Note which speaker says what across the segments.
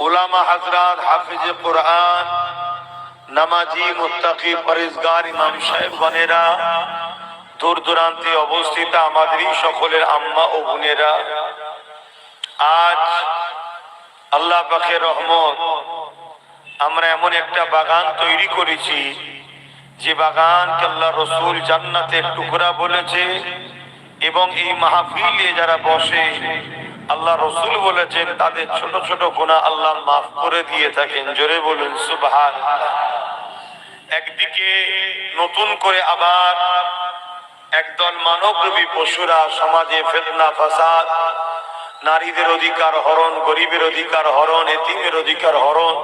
Speaker 1: উলামা হযরত, হাফিজ কুরআন, নামাজি, মুত্তাকি, পরেজগার ইমাম সাহেবগণেরা, দূর দূরান্তে অবস্থিত আমাদেরই সকলের আম্মা ও বোনেরা, আজ আল্লাহ পাকের রহমত আমরা এমন একটা বাগান তৈরি করেছি যে বাগানকে আল্লাহ রসুল জান্নাতের টুকরা বলেছে, এবং এই মাহফিলে যারা বসে আল্লাহ রসুল বলেছেন তাদের ছোট ছোট গুনাহ আল্লাহ মাফ করে দিয়ে থাকেন। জোরে বলুন সুবহানাল্লাহ। একদিকে নতুন করে আবার একদল মানবরূপী পশুরা সমাজে ফিতনা ফাসাদ, নারীদের অধিকার হরণ, গরিবের অধিকার হরণ, এতিমের অধিকার হরণ,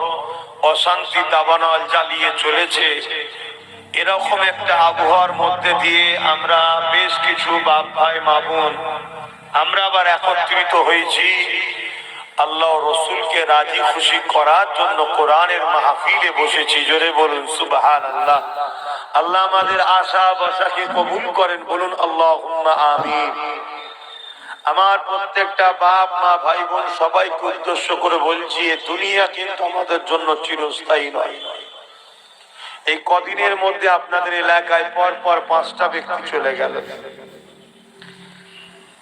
Speaker 1: অশান্তি দাবানল জ্বালিয়ে চলেছে। এরকম একটা আবহাওয়ার মধ্যে দিয়ে আমরা বেশ কিছু বাপ ভাই মা বোন আমরা আবার একত্রিত হয়েছি আল্লাহ রসুলকে রাজি খুশি করার জন্য কোরআনের মাহফিলে বসেছি। জোরে বলুন সুবহানাল্লাহ। আল্লাহ আমাদের আশা বসাকে কবুল করেন, বলুন আল্লাহুম্মা আমিন। আমার প্রত্যেকটা বাপ মা ভাই বোন সবাইকে উদ্দেশ্য করে বলছি, এই দুনিয়া কিন্তু আমাদের জন্য চিরস্থায়ী নয়। এই কদিনের মধ্যে আপনাদের এলাকায় পর পর 5টা ব্যক্তি চলে গেল।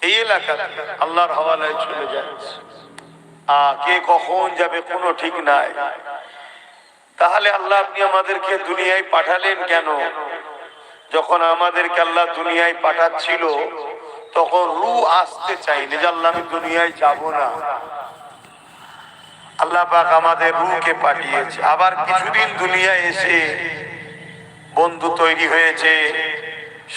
Speaker 1: এই এলাকাতে আল্লাহর হাওয়ালায় চলে যাচ্ছে, কে কখন যাবে কোনো ঠিক নাই। তাহলে আল্লাহ আপনি আমাদেরকে দুনিয়ায় পাঠালেন কেন? যখন আমাদেরকে আল্লাহ দুনিয়ায় পাঠাচ্ছিল তখন রূহ আসতে চাইনি যে আল্লাহ আমি দুনিয়ায় যাব না। আল্লাহ পাক আমাদের রূহকে পাঠিয়েছে। আবার কিছুদিন দুনিয়ায় এসে বন্ধু তৈরি হয়েছে,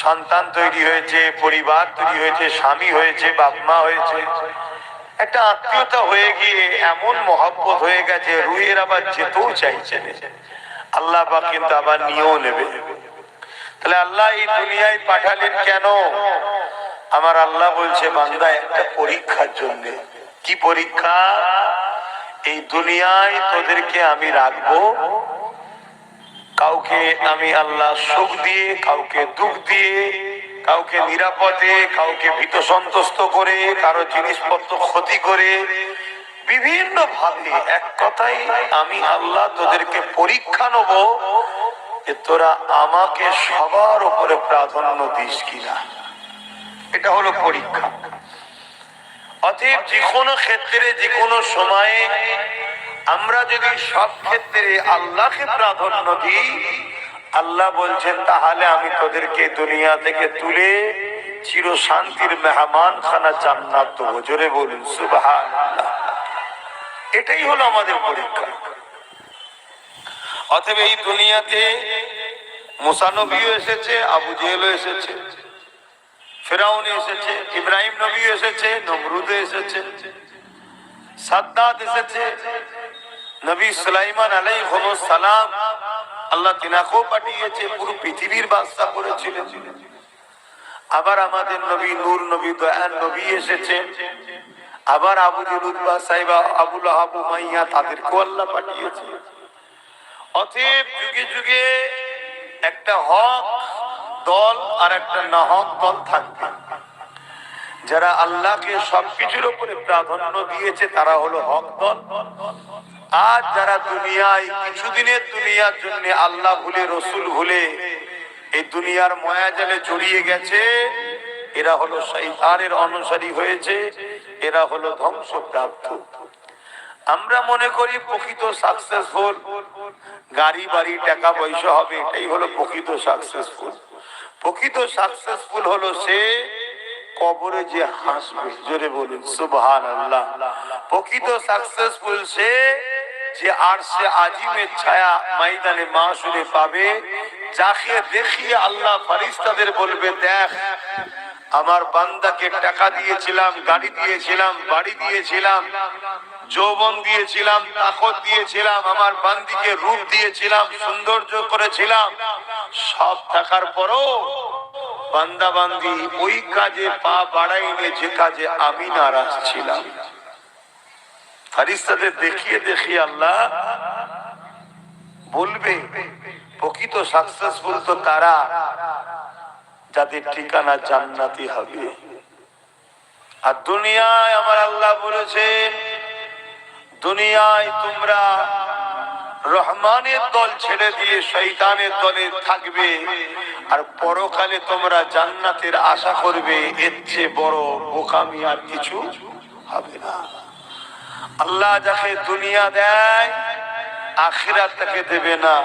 Speaker 1: সন্তান তৈরি হয়েছে, পরিবার তৈরি হয়েছে, স্বামী হয়েছে, বাপ মা হয়েছে, একটা আত্মীয়তা হয়ে গিয়ে এমন মহব্বত হয়ে গেছে রুহের আবার যেতেও চাইছে। আল্লাহ পাক কিন্তু আবার নিয়েও নেবে। তাহলে আল্লাহ এই দুনিয়ায় পাঠালেন কেন? আমার আল্লাহ বলছে বান্দা একটা পরীক্ষার জন্য। কি পরীক্ষা? এই দুনিয়ায় তোদেরকে আমি রাখবো, কাউকে আমি আল্লাহ সুখ দিয়ে, কাউকে দুঃখ দিয়ে, কাউকে নিরাপদে, কাউকে ভীত সন্ত্রস্ত করে, কারো জিনিসপত্র ক্ষতি করে, বিভিন্ন ভাবে, এক কথাই আমি আল্লাহ তোদেরকে পরীক্ষা নেব যে তোরা আমাকে সবার উপরে প্রাধান্য দিস কিনা। এটা হলো পরীক্ষা। অতএব যে কোনো ক্ষেত্রে, যে কোনো সময়ে আমরা যদি সব ক্ষেত্রে আল্লাহকে প্রাধান্য দিই, আল্লাহ বলছেন তাহলে আমি তোদেরকে দুনিয়া থেকে তুলে চির শান্তির মেহমান খানা জান্নাত দেবো। জোরে বলুন সুবহানাল্লাহ। এটাই হলো আমাদের পরীক্ষা। অতএব এই দুনিয়াতে মুসা নবীও এসেছে, আবু জেহেলও এসেছে, ফেরাউন এসেছে, ইব্রাহিম নবী এসেছে, নমরুদ এসেছে, সাদ্দাত এসেছে, নবী সুলাইমান আলাইহিস সালাম আল্লাহ তিনাকেও পাঠিয়েছে, পুরো পৃথিবীর বাদশা করেছিলেন। আবার আমাদের নবী নূর নবী, দয়ার নবী এসেছে। আবার আবু জেহেল, উতবা, সাইবা, আবু লাহাব, উমাইয়া তাদেরকেও আল্লাহ পাঠিয়েছে। অতএব যুগে যুগে একটা হক দল আর একটা নাহক দল থাকবে। যারা আল্লাহকে সবকিছুর উপরে প্রাধান্য দিয়েছে তারা হলো হক দল। আর যারা দুনিয়ায় কিছুদিনের দুনিয়ার জন্য আল্লাহ ভুলে, রসুল ভুলে এই দুনিয়ার মায়াজালে জড়িয়ে গেছে, এরা হলো শয়তানের অনুসারী হয়েছে, এরা হলো ধ্বংসপ্রাপ্ত। আমরা মনে করি প্রকৃত সাকসেসফুল গাড়ি বাড়ি টাকা পয়সা হবে, এটাই হলো প্রকৃত সাকসেসফুল। প্রকৃত সাকসেসফুল হলো সে কবরে যে হাসবে। জোরে বলুন সুবহানাল্লাহ। প্রকৃত সাকসেসফুল সে যে আরশে আজিমের ছায়া ময়দানে মাশরে পাবে, যাকে দেখিয়ে আল্লাহ ফেরেশতাদের বলবে দেখ আমার বান্দাকে টাকা দিয়েছিলাম, গাড়ি দিয়েছিলাম, বাড়ি দিয়েছিলাম, যৌবন দিয়েছিলাম, তাকত দিয়েছিলাম, আমার বান্দিকে রূপ দিয়েছিলাম, সৌন্দর্য করেছিলাম, সব থাকার পরও বান্দা বান্দি ওই কাজে পা বাড়াইনি যে কাজে আমি নারাজ ছিলাম। ফেরেশতাদের দেখিয়ে দেখিয়ে আল্লাহ বলবে প্রকৃত সাকসেসফুল তো তারা যাদের ঠিকানা জান্নাতি হবে। আর দুনিয়ায় আমার আল্লাহ বলেছেন দুনিয়ায় তোমরা রহমানের দল ছেড়ে দিয়ে শয়তানের দলে থাকবে, আর পরকালে তোমরা জান্নাতের আশা করবে, এর চেয়ে বড় বোকামি আর কিছু হবে না। আল্লাহ যাকে দুনিয়া দেয় আখিরাত তাকে দেবে না।